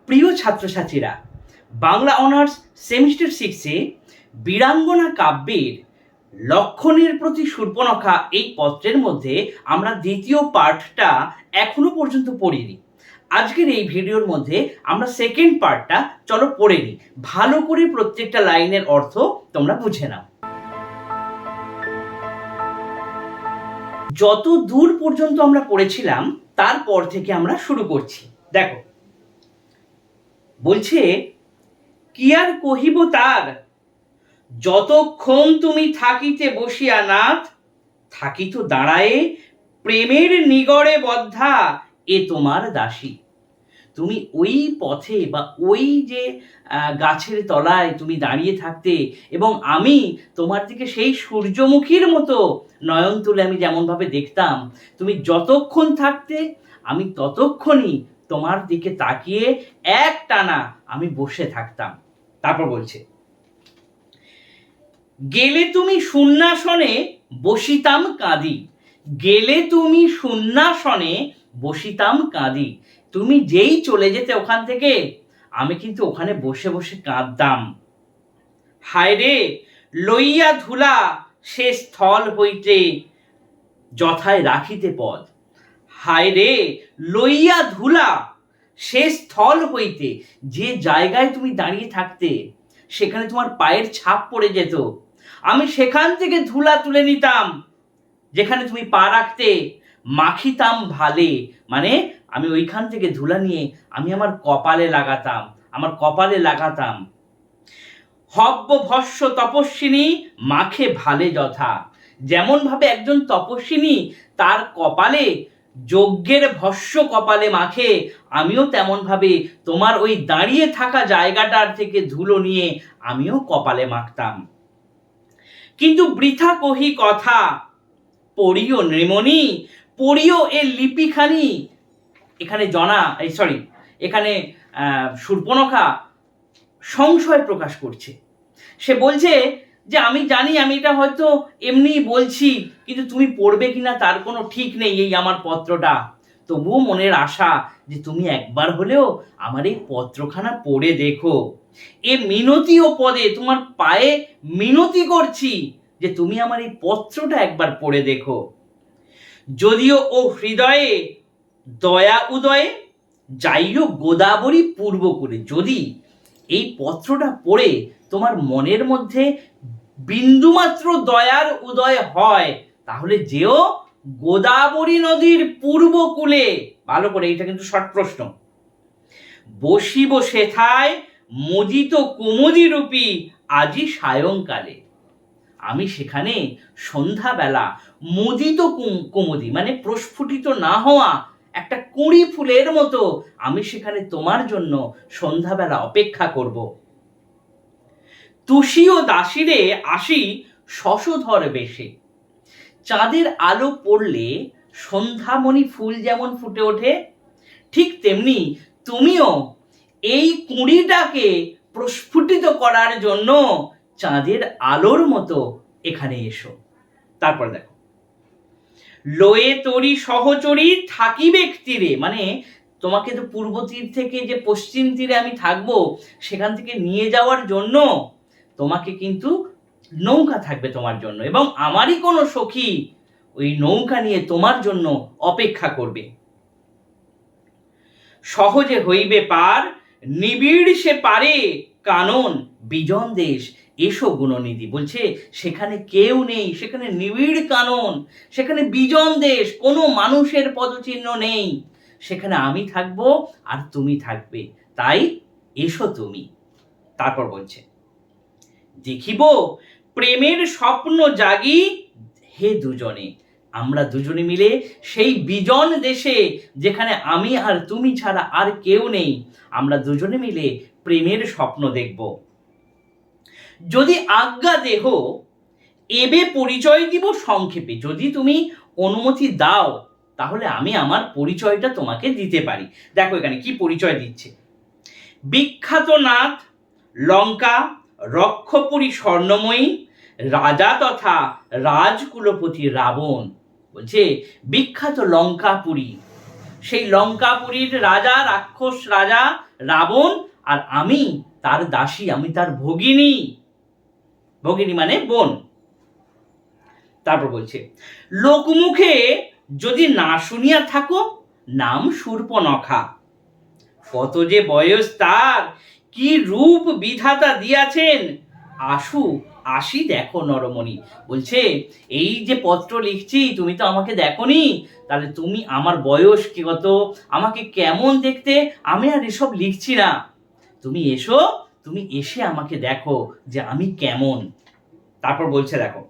প্রিয় ছাত্রছাত্রীরা, Bangla honours semester 6-এ বীরাঙ্গনা কাব্যের লক্ষণের প্রতি শূর্পণখা এই পত্রের মধ্যে আমরা দ্বিতীয় পার্টটা এখনো পর্যন্ত পড়িনি। আজকের এই ভিডিওর মধ্যে আমরা সেকেন্ড পার্টটা চলো পড়ে নিই। ভালো করে প্রত্যেকটা লাইনের অর্থ তোমরা বুঝে নাও। যত দূর পর্যন্ত আমরা পড়েছিলাম তারপর থেকে আমরা শুরু করছি। দেখো, বলছে, কি আর কহিব তার, যতক্ষণ তুমি থাকিতে বসিয়া নাথ, থাকিত দাঁড়ায়ে প্রেমের নিগড়ে বদ্ধা এ তোমার দাসী। তুমি ওই পথে বা ওই যে গাছের তলায় তুমি দাঁড়িয়ে থাকতে এবং আমি তোমার দিকে সেই সূর্যমুখীর মতো নয়ন তুলে আমি যেমনভাবে দেখতাম, তুমি যতক্ষণ থাকতে আমি ততক্ষণই তোমার দিকে তাকিয়ে এক টানা আমি বসে থাকতাম। তারপর বলছে, গেলে তুমি শূন্যাসনে বসিতাম কাঁদি, গেলে তুমি শূন্যাসনে বসিতাম কাঁদি। তুমি যেই চলে যেতে ওখান থেকে আমি কিন্তু ওখানে বসে বসে কাঁদতাম। হায় রে, লইয়া ধুলা সে স্থল হইতে যথায় রাখিতে পদ। হায় রে, লইয়া ধুলা সে স্থল হইতে, যে জায়গায় তুমি দাঁড়িয়ে থাকতে সেখানে তোমার পায়ের ছাপ পড়ে যেত, আমি সেখান থেকে ধুলা তুলে নিতাম যেখানে তুমি পা রাখতে, মাখিতাম ভালে, মানে আমি ওইখান থেকে ধুলা নিয়ে আমি আমার কপালে লাগাতাম, আমার কপালে লাগাতাম। হব্য ভস্য তপস্বিনী মাখে ভালে যথা, যেমন ভাবে একজন তপস্বিনী তার কপালে যজ্ঞের ভস্য কপালে মাখে, আমিও তেমন ভাবে তোমার ওই দাঁড়িয়ে থাকা জায়গাটার থেকে ধুলো নিয়ে আমিও কপালে মাখতাম। কিন্তু বৃথা কহি কথা, পড়িও নৃমণি, পড়িও এর লিপিখানি। এখানে এখানে শূর্পণখা সংশয় প্রকাশ করছে। সে বলছে যে আমি জানি আমি এটা হয়তো এমনি বলছি, কিন্তু তুমি পড়বে কিনা তার কোনো ঠিক নেই এই আমার পত্রটা। তবুও মনের আশা যে তুমি একবার হলেও আমার এই পত্রখানা পড়ে দেখো। এ মিনতি ও পদে, তোমার পায়ে মিনতি করছি যে তুমি আমার এই পত্রটা একবার পড়ে দেখো। যদিও ও হৃদয়ে দয়া উদয়ে যাইও গোদাবরী পূর্বকূলে, যদি এই পত্রটা পড়ে তোমার মনের মধ্যে বিন্দুমাত্র দয়ার উদয় হয়, তাহলে যেও গোদাবরী নদীর পূর্বকূলে। ভালো করে, এটা কিন্তু শর্ট প্রশ্ন। বসিব সেথায় মজিত কুমুদি রূপী আজি সায়ংকালে, আমি সেখানে সন্ধ্যাবেলা মজিত কুমুদি মানে প্রস্ফুটিত না হওয়া একটা কুঁড়ি ফুলের মতো আমি সেখানে তোমার জন্য সন্ধ্যাবেলা অপেক্ষা করব। তুষি ও দাসীরে আসি শশধর বেশে, চাঁদের আলো পড়লে সন্ধ্যামণি ফুল যেমন ফুটে ওঠে, ঠিক তেমনি তুমিও এই কুঁড়িটাকে প্রস্ফুটিত করার জন্য চাঁদের আলোর মতো এখানে এসো। তারপর দেখো, লয়ে তরি সহচরী থাকিবে তীরে, মানে তোমাকে তো পূর্ব তীর থেকে যে পশ্চিম তীরে আমি থাকবো সেখান থেকে নিয়ে যাওয়ার জন্য তোমাকে কিন্তু নৌকা থাকবে তোমার জন্য, এবং আমারই কোনো সখী ওই নৌকা নিয়ে তোমার জন্য অপেক্ষা করবে। সহজে হইবে পার, নিবিড় সে পারে কানন বিজন দেশ, এসো গুণনিধি। বলছে সেখানে কেউ নেই, সেখানে নিবিড় কানন, সেখানে বিজন দেশ, কোনো মানুষের পদচিহ্ন নেই, সেখানে আমি থাকবো আর তুমি থাকবে, তাই এসো তুমি। তারপর বলছে, দেখিব প্রেমের স্বপ্ন জাগি হে দুজনে, আমরা দুজনে মিলে সেই বিজন দেশে যেখানে আমি আর তুমি ছাড়া আর কেউ নেই, আমরা দুজনে মিলে প্রেমের স্বপ্ন দেখব। যদি আজ্ঞা দেহ এবে পরিচয় দিব সংক্ষেপে, যদি তুমি অনুমতি দাও তাহলে আমি আমার পরিচয়টা তোমাকে দিতে পারি। দেখো এখানে কি পরিচয় দিচ্ছে। বিখ্যাত নাথ লঙ্কা রক্ষপুরী স্বর্ণময়ী, রাজা তথা রাজকুলপতি রাবণ। বলছে বিখ্যাত লঙ্কাপুরী, সেই লঙ্কাপুরীর রাজা, রাক্ষস রাজা রাবণ, আর আমি তার দাসী, আমি তার ভগিনী। ভগিনী মানে বোন। তারপর বলছে, লোকমুখে যদি না শুনিয়া থাকো, নাম শূর্পণখা। কত যে বয়স তার, কি রূপ বিধাতা দিয়াছেন, আসু আসি দেখো নরমণি। বলছে, এই যে পত্র লিখছি, তুমি তো আমাকে দেখোনি, তাহলে তুমি আমার বয়স কি কত, আমাকে কেমন দেখতে, আমি আর এসব লিখছি না। তুমি এসো, তুমি এসে আমাকে দেখো যে আমি কেমন। তারপর বলছে দেখো,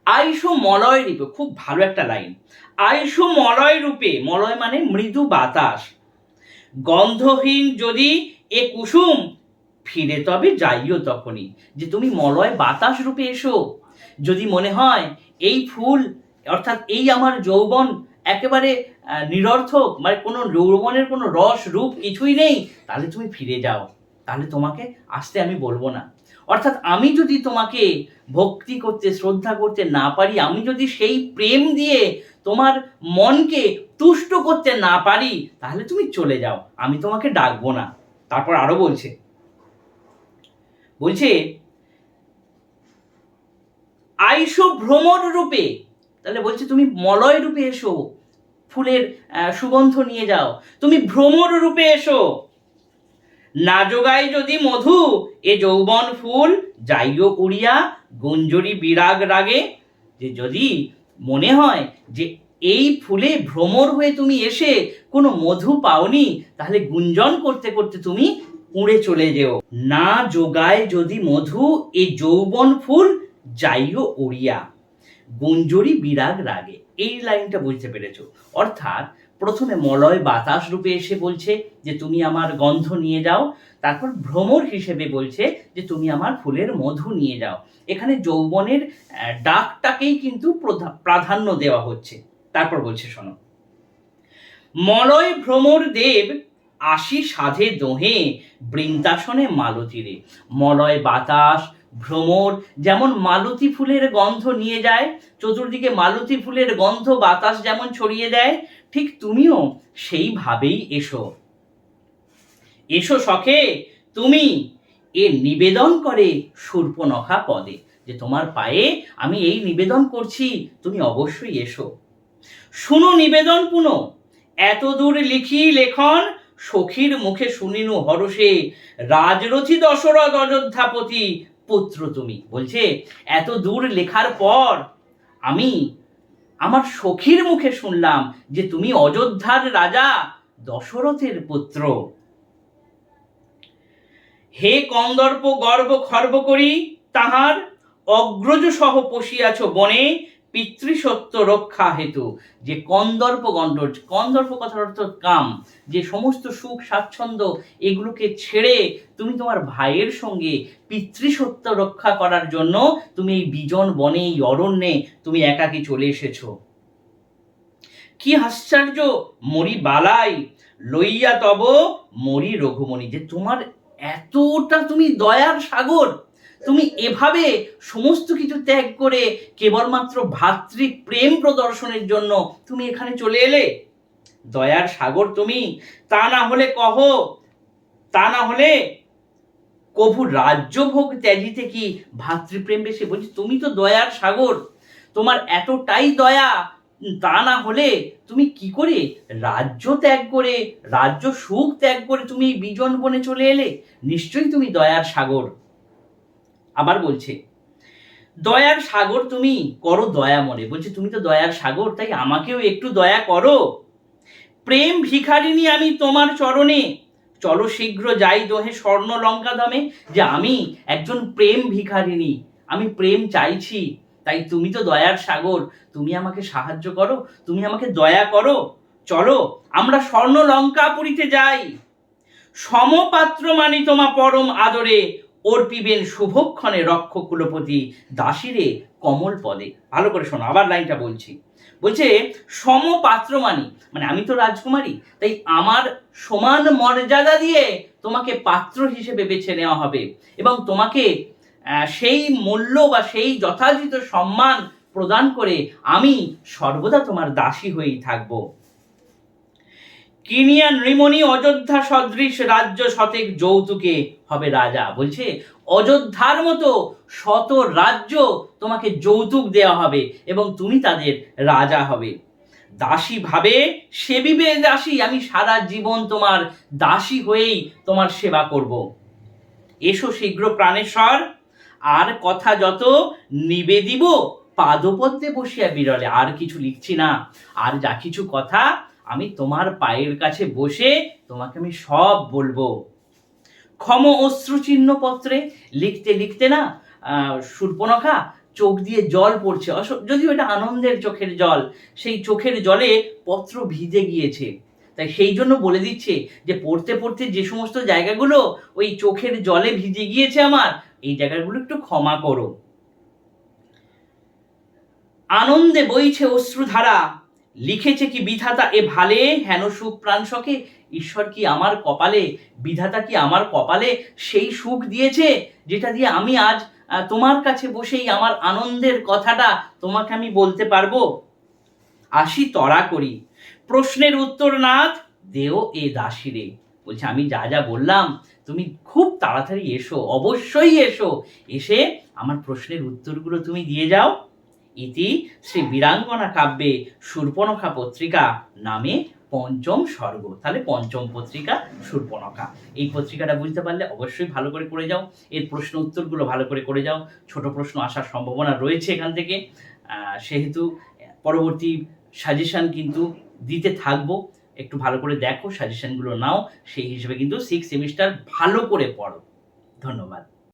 আইসো মলয় রূপে, খুব ভালো একটা লাইন, আইসো মলয় রূপে, মলয় মানে মৃদু বাতাস, গন্ধহীন যদি এ কুসুম, ফিরে তবে যাইও তখনই। যে তুমি মলয় বাতাস রূপে এসো। যদি মনে হয় এই ফুল, অর্থাৎ এই আমার যৌবন একেবারে নিরর্থক, মানে কোনো যৌবনের কোনো রস রূপ কিছুই নেই, তাহলে তুমি ফিরে যাও, তাহলে তোমাকে আসতে আমি বলবো না। অর্থাৎ আমি যদি তোমাকে ভক্তি করতে, শ্রদ্ধা করতে না পারি, আমি যদি সেই প্রেম দিয়ে তোমার মনকে তুষ্ট করতে না পারি, তাহলে তুমি চলে যাও, আমি তোমাকে ডাকবো না। তারপর আরো বলছে, আইসো ভ্রমর রূপে, তাহলে বলছে তুমি মলয় রূপে এসো, ফুলের সুগন্ধ নিয়ে যাও, তুমি ভ্রমর রূপে এসো। না যোগাই যদি মধু, এ যৌবন ফুল যাইও উড়িয়া, গুঞ্জরি বিরাগ রাগে। যে যদি মনে হয় যে এই ফুলে ভ্রমর হয়ে তুমি এসে কোনো মধু পাওনি, তাহলে গুঞ্জন করতে করতে তুমি উড়ে চলে যেও। না যোগায় যদি মধু, এ যৌবন ফুল যাইও উড়িয়া, গুঞ্জরি বিরাগ রাগে। এই লাইনটা বুঝতে পেরেছো? অর্থাৎ প্রথমে মলয় বাতাস রূপে এসে বলছে যে তুমি আমার গন্ধ নিয়ে যাও, তারপর ভ্রমর হিসেবে বলছে যে তুমি আমার ফুলের মধু নিয়ে যাও। এখানে যৌবনের ডাকটাকেই কিন্তু প্রাধান্য দেওয়া হচ্ছে। তারপর বলছে শোনো, মলয় ভ্রমর দেব আসি সাধে দোহে, বৃন্দাসনে মালতীরে। মলয় বাতাস ভ্রমর যেমন মালতী ফুলের গন্ধ নিয়ে যায়, চতুর্দিকে মালতী ফুলের গন্ধ বাতাস যেমন ছড়িয়ে দেয়, ঠিক তুমিও সেইভাবেই এসো। এসো সখে তুমি, এ নিবেদন করে শূর্পণখা পদে। যে তোমার পায়ে আমি এই নিবেদন করছি, তুমি অবশ্যই এসো। শুনো নিবেদন পুনো, এত দূর লিখি লেখন, সখীর মুখে শুনিনু হরষে, রাজরথী দশরথ অযোধ্যাপতি পুত্র তুমি। বলছে এত দূর লেখার পর আমি আমার সখীর মুখে শুনলাম যে তুমি অযোধ্যার রাজা দশরথের পুত্র। হে কন্দর্প গর্ব খর্ব করি, তাহার অগ্রজ সহ পশিয়াছ বনে, পিতৃসত্য রক্ষা হেতু। যে কন্দর্প গণ্ডর, কন্দর্প কথার অর্থ কাম, যে সমস্ত সুখ স্বাচ্ছন্দ্য এগুলোকে ছেড়ে তুমি তোমার ভাইয়ের সঙ্গে পিতৃসত্য রক্ষা করার জন্য তুমি এই বিজন বনে, এই অরণ্যে তুমি একাকী চলে এসেছো। কি আশ্চর্য মরি বালাই, লইয়া তব মরি রঘুমণি। যে তোমার এতটা তুমি দয়ার সাগর, তুমি এভাবে সমস্ত কিছু ত্যাগ করে কেবলমাত্র ভাতৃ প্রেম প্রদর্শনের জন্য তুমি এখানে চলে এলে। দয়ার সাগর তুমি, তা না হলে কহ, তা না হলে কভু রাজ্যভোগ ত্যাজিতে কি ভাতৃপ্রেম বেশি। বলছি তুমি তো দয়ার সাগর, তোমার এতটাই দয়া, তা না হলে তুমি কি করে রাজ্য ত্যাগ করে, রাজ্য সুখ ত্যাগ করে তুমি এই বিজন বনে চলে এলে? নিশ্চয়ই তুমি দয়ার সাগর। আবার বলছে, দয়ার সাগর তুমি করো দয়া মনে। বলছে তুমি তো দয়ার সাগর, তাই আমাকেও একটু দয়া করো। প্রেম ভিখারিণী আমি তোমার চরণে, চলো শীঘ্র যাই দোহে স্বর্ণ লঙ্কা ধামে। যে আমি একজন প্রেম ভিখারিণী, আমি প্রেম চাইছি, তাই তুমি তো দয়ার সাগর, তুমি আমাকে সাহায্য করো, তুমি আমাকে দয়া করো। চলো আমরা স্বর্ণ লঙ্কাপুরীতে যাই। সমপাত্র মানি তোমা পরম আদরে, অর্পিবেন শুভক্ষণে রক্ষ কুলপতি, দাসীরে কমল পদে। ভালো করে শোনো, আবার লাইনটা বলছি। বলছে সমপাত্র মানি, মানে আমি তো রাজকুমারী, তাই আমার সমান মর্যাদা দিয়ে তোমাকে পাত্র হিসেবে বেছে নেওয়া হবে, এবং তোমাকে সেই মূল্য বা সেই যথাযথ সম্মান প্রদান করে আমি সর্বদা তোমার দাসী হয়েই থাকবো। কিনিয়া নৃমণি অযোধ্যা সদৃশ রাজ্য শতেক যৌতুকে হবে রাজা। বলছে অযোধ্যার মতো শত রাজ্য তোমাকে যৌতুক দেওয়া হবে এবং তুমি তাদের রাজা হবে। দাসী ভাবে সেবিবে দাসী, আমি সারা জীবন তোমার দাসী হয়েই তোমার সেবা করব। এসো শীঘ্র প্রাণেশ্বর, আর কথা যত নিবেদিব পাদপদ্মে বসিয়া বিরলে। আর কিছু লিখছি না, আর যা কিছু কথা আমি তোমার পায়ের কাছে বসে তোমাকে আমি সব বলবো। ক্ষম অশ্রু চিহ্ন পত্রে, লিখতে লিখতে না শূর্পণখা চোখ দিয়ে জল পড়ছে, যদিও এটা আনন্দের চোখের জল, সেই চোখের জলে পত্র ভিজে গিয়েছে। তাই সেই জন্য বলে দিচ্ছে যে পড়তে পড়তে যে সমস্ত জায়গাগুলো ওই চোখের জলে ভিজে গিয়েছে আমার, এই জায়গাগুলো একটু ক্ষমা করো। আনন্দে বইছে অশ্রুধারা, লিখেছে কি বিধাতা এ ভালে হেন সুখ প্রাণ শখে। ঈশ্বর কি আমার কপালে, বিধাতা কি আমার কপালে সেই সুখ দিয়েছে যেটা দিয়ে আমি আজ তোমার কাছে বসেই আমার আনন্দের কথাটা তোমাকে আমি বলতে পারবো। আসি তরা করি, প্রশ্নের উত্তর নাথ দেও এ দাসীরে। বলছে আমি যা যা বললাম তুমি খুব তাড়াতাড়ি এসো, অবশ্যই এসো, এসে আমার প্রশ্নের উত্তরগুলো তুমি দিয়ে যাও। ইতি শ্রী বীরাঙ্গনা কাব্যে শূর্পণখা পত্রিকা নামে পঞ্চম স্বর্গ। তাহলে পঞ্চম পত্রিকা শূর্পণখা। এই পত্রিকাটা বুঝতে পারলে অবশ্যই ভালো করে করে যাও, এর প্রশ্ন উত্তরগুলো ভালো করে করে যাও। ছোট প্রশ্ন আসার সম্ভাবনা রয়েছে এখান থেকে, সেহেতু পরবর্তী সাজেশন কিন্তু দিতে থাকবো। একটু ভালো করে দেখো, সাজেশনগুলো নাও, সেই হিসেবে কিন্তু 6 সেমিস্টার ভালো করে পড়ো। ধন্যবাদ।